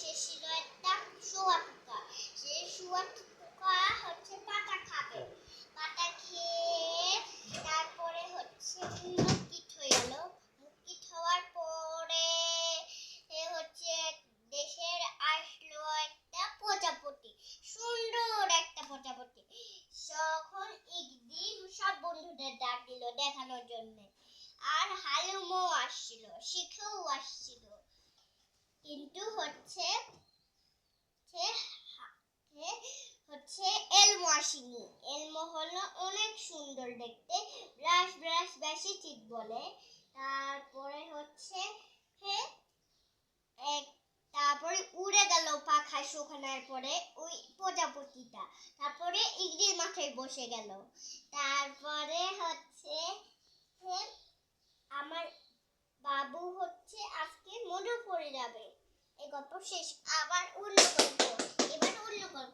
সে ছিল একটা শুঁয়াপোকা। সে শুঁয়াপোকা পাতা খাবে। পাতা খেয়ে তারপরে মুক্কিত হয়ে গেল। মুক্কিত হওয়ার পরে দেশের আসলো একটা প্রজাপতি, সুন্দর একটা প্রজাপতি। তখন একদিন সব বন্ধুদের ডাক দিল দেখানোর জন্য। আর হালুমও আসছিল, শিখেও আসছিল। কিন্তু এলমো আসেনি। এলমো হলো অনেক সুন্দর দেখতে, ব্রাশ ব্রাশ বেশি চিত বলে। তারপরে তারপরে উড়ে গেল পাখায় শুকানোর পরে ওই প্রজাপতিটা। তারপরে ইগলির মাথায় বসে গেল। তারপরে আমার বাবু আজকে মধু পড়ে যাবে। এই গল্প শেষ। আবার অন্য গল্প, এবার অন্য গল্প।